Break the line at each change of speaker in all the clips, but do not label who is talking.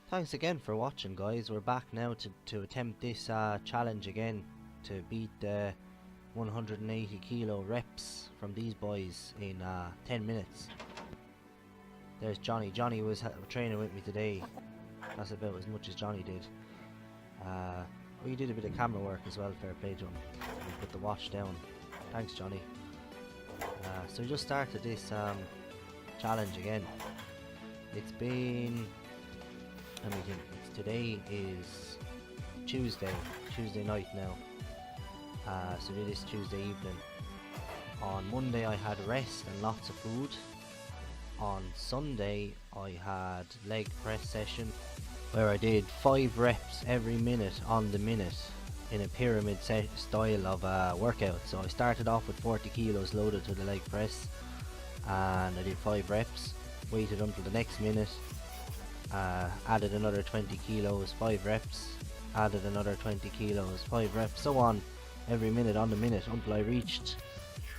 Thanks again for watching, guys. We're back now to attempt this challenge again to beat the 180 kilo reps from these boys in 10 minutes. There's Johnny. Johnny was training with me today. That's about as much as Johnny did. We did a bit of camera work as well, fair play to him. We put the watch down. Thanks, Johnny. So we just started this challenge again. It's been... let me think. Today is Tuesday night now. So it is Tuesday evening. On Monday I had rest and lots of food. On Sunday I had leg press session where I did 5 reps every minute on the minute in a pyramid style of workout. So I started off with 40 kilos loaded to the leg press and I did 5 reps, waited until the next minute, added another 20 kilos, 5 reps, added another 20 kilos, 5 reps, so on every minute on the minute until I reached,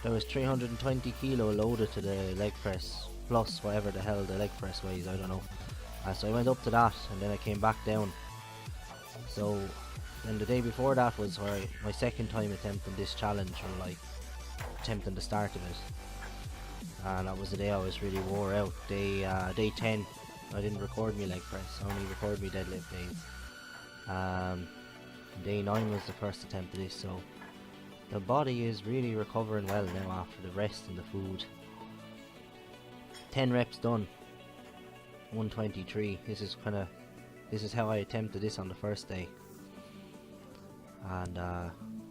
there was 320 kilo loaded to the leg press plus whatever the hell the leg press weighs, I don't know. So I went up to that and then I came back down. So then the day before that was where my second time attempting this challenge, or like attempting the start of it, and that was the day I was really wore out. Day 10 I didn't record me leg press, I only recorded me deadlift days. Day 9 was the first attempt of this, so the body is really recovering well now after the rest and the food. 10 reps done, 123. This is how I attempted this on the first day, and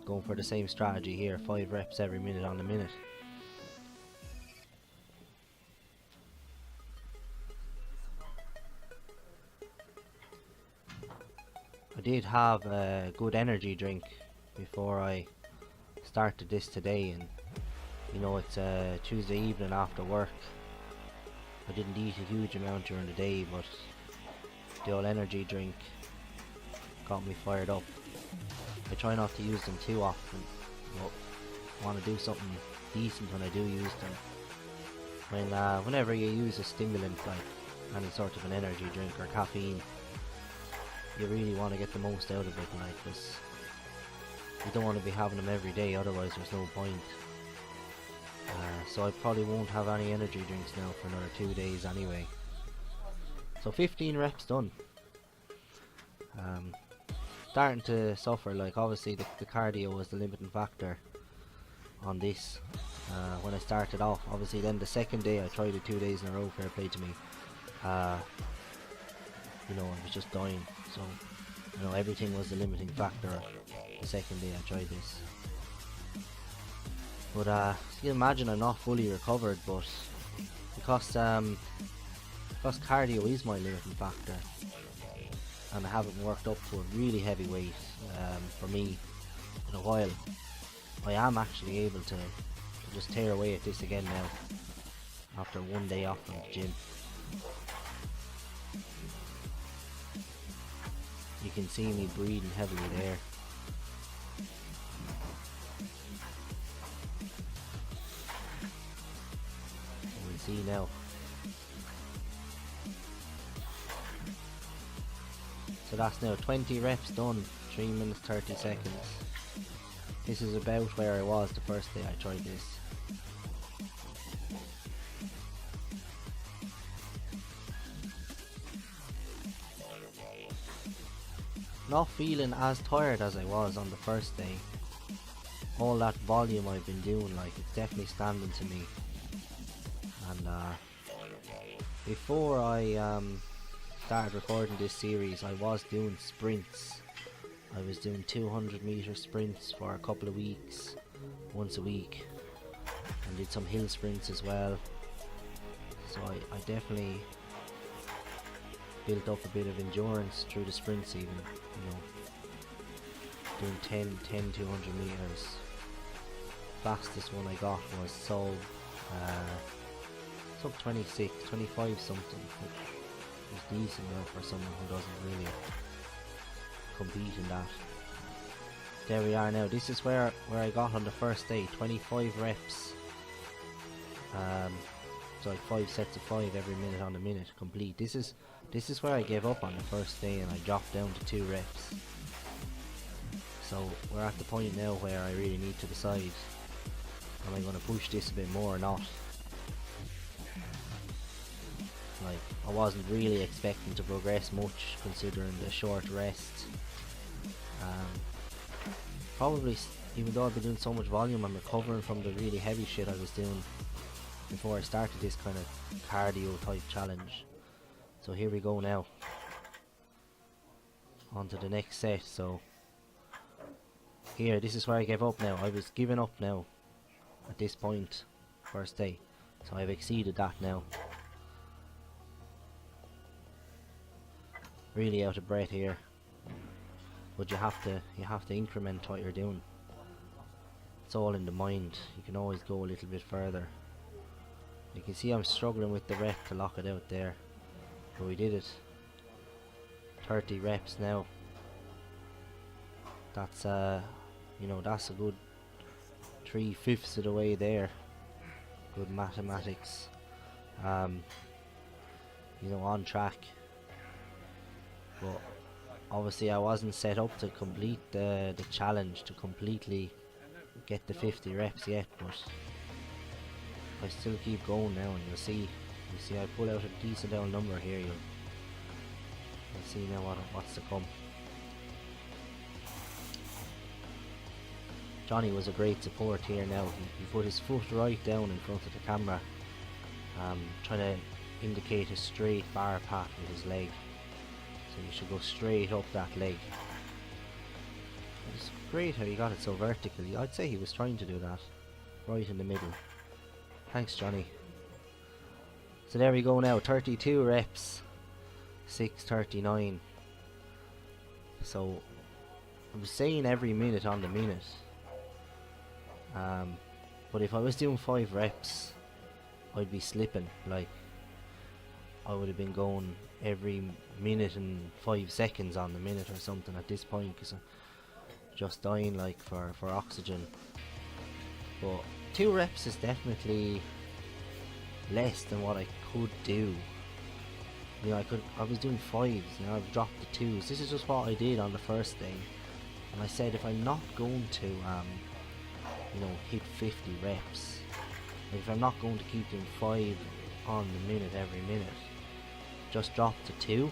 going for the same strategy here, 5 reps every minute on the minute. I did have a good energy drink before I started this today, and you know, it's a Tuesday evening after work. I didn't eat a huge amount during the day, but the old energy drink got me fired up. I try not to use them too often, but I want to do something decent when I do use them. Whenever you use a stimulant like any sort of an energy drink or caffeine, you really want to get the most out of it, like this. You don't want to be having them every day, otherwise there's no point. So I probably won't have any energy drinks now for another 2 days anyway. So 15 reps done. Starting to suffer, like obviously the cardio was the limiting factor on this when I started off. Obviously then the second day I tried it 2 days in a row, fair play to me. You know, I was just dying, so you know, everything was the limiting factor the second day I tried this. But you can imagine I'm not fully recovered, but because cardio is my limiting factor and I haven't worked up to a really heavy weight for me in a while, I am actually able to just tear away at this again now after 1 day off from the gym. You can see me breathing heavily there. We'll see now. So that's now 20 reps done, 3 minutes 30 seconds. This is about where I was the first day I tried this. Not feeling as tired as I was on the first day. All that volume I've been doing, like, it's definitely standing to me. And before I started recording this series, I was doing sprints. I was doing 200-meter sprints for a couple of weeks, once a week, and did some hill sprints as well. So I definitely built up a bit of endurance through the sprints, even, you know, doing 10 200 meters. Fastest one I got was sub 26, 25 something, which is decent now for someone who doesn't really compete in that. There we are now. This is where I got on the first day, 25 reps. It's like 5 sets of 5 every minute on the minute complete. This is where I gave up on the first day and I dropped down to 2 reps. So we're at the point now where I really need to decide, am I going to push this a bit more or not? Like, I wasn't really expecting to progress much considering the short rest. Probably, even though I've been doing so much volume, I'm recovering from the really heavy shit I was doing before I started this kind of cardio type challenge. So here we go now, on to the next set. So here, this is where I gave up now. I was giving up now at this point, first day, so I've exceeded that now. Really out of breath here, but you have to increment what you're doing. It's all in the mind. You can always go a little bit further. You can see I'm struggling with the rep to lock it out there, but we did it. 30 reps now. That's you know, that's a good 3/5 of the way there. Good mathematics. You know, on track. But obviously I wasn't set up to complete the challenge, to completely get the 50 reps yet, but I still keep going now, and you'll see I pull out a decent old number here. You'll see now what's to come. Johnny was a great support here now. He put his foot right down in front of the camera, trying to indicate a straight bar path with his leg. So you should go straight up that leg. It's great how he got it so vertically. I'd say he was trying to do that. Right in the middle. Thanks, Johnny. So there we go now. 32 reps. 6:39. So I was saying every minute on the minute. But if I was doing 5 reps, I'd be slipping. Like, I would have been going every minute and 5 seconds on the minute or something at this point, because I'm just dying like for oxygen. But 2 reps is definitely less than what I could do. You know, I was doing 5s, now I've dropped to 2s. This is just what I did on the first day, and I said if I'm not going to you know, hit 50 reps, like if I'm not going to keep doing 5 on the minute every minute, just drop to 2,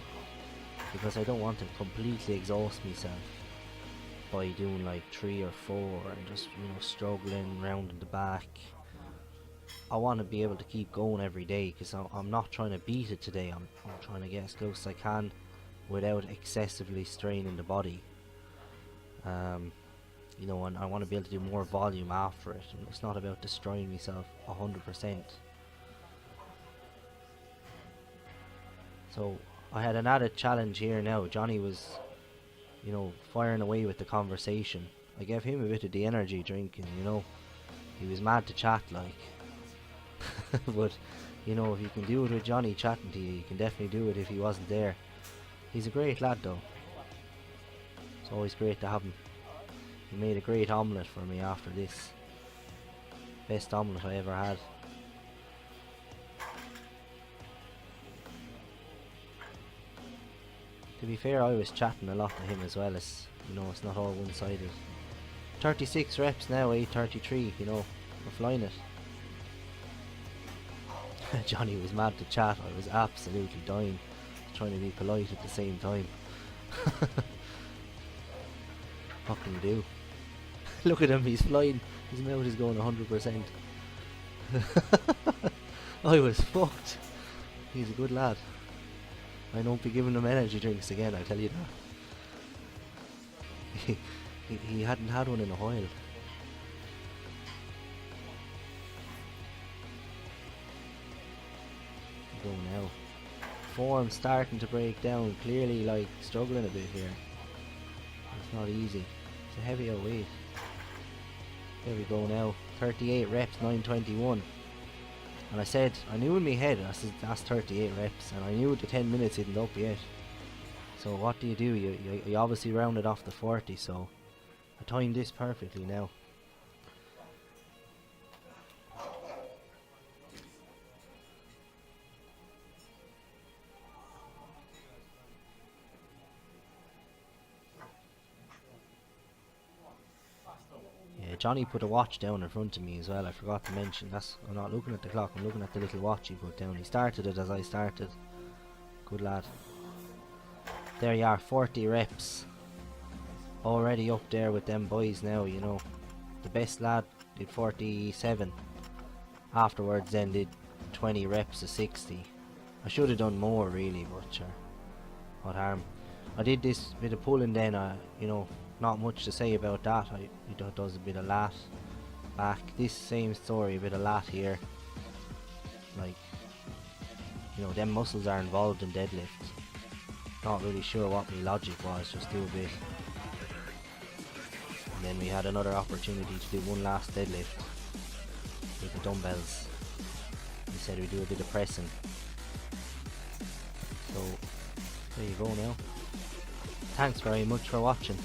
because I don't want to completely exhaust myself by doing like 3 or 4 and just, you know, struggling round in the back. I want to be able to keep going every day, because I'm not trying to beat it today. I'm trying to get as close as I can without excessively straining the body. You know, and I want to be able to do more volume after it. And it's not about destroying myself 100%. So I had an added challenge here now. Johnny was, you know, firing away with the conversation. I gave him a bit of the energy drink, and you know, he was mad to chat like. But you know, if you can do it with Johnny chatting to you, you can definitely do it if he wasn't there. He's a great lad though. It's always great to have him. He made a great omelette for me after this. Best omelette I ever had. To be fair, I was chatting a lot to him as well, as you know, it's not all one-sided. 36 reps now, 8:33, you know, we're flying it. Johnny was mad to chat. I was absolutely dying, trying to be polite at the same time. What can you do? Look at him, he's flying. His mouth is going 100%. I was fucked. He's a good lad. I won't be giving him energy drinks again, I tell you that. He hadn't had one in a while. Go now. Form starting to break down. Clearly, like, struggling a bit here. It's not easy. It's a heavy old weight. There we go now. 38 reps, 9:21. And I said, I knew in my head that's 38 reps, and I knew the 10 minutes isn't up yet. So what do? You obviously rounded off the 40, so I timed this perfectly now. Johnny put a watch down in front of me as well. I forgot to mention. I'm not looking at the clock, I'm looking at the little watch he put down. He started it as I started. Good lad. There you are, 40 reps. Already up there with them boys now, you know. The best lad did 47. Afterwards then did 20 reps of 60. I should have done more really, but sure, what harm. I did this bit of pulling then, you know, not much to say about that. He does a bit of lat back. This same story, a bit of lat here. Like, you know, them muscles are involved in deadlift. Not really sure what my logic was, just do a bit. And then we had another opportunity to do one last deadlift with the dumbbells. He said we do a bit of pressing. So there you go now. Thanks very much for watching.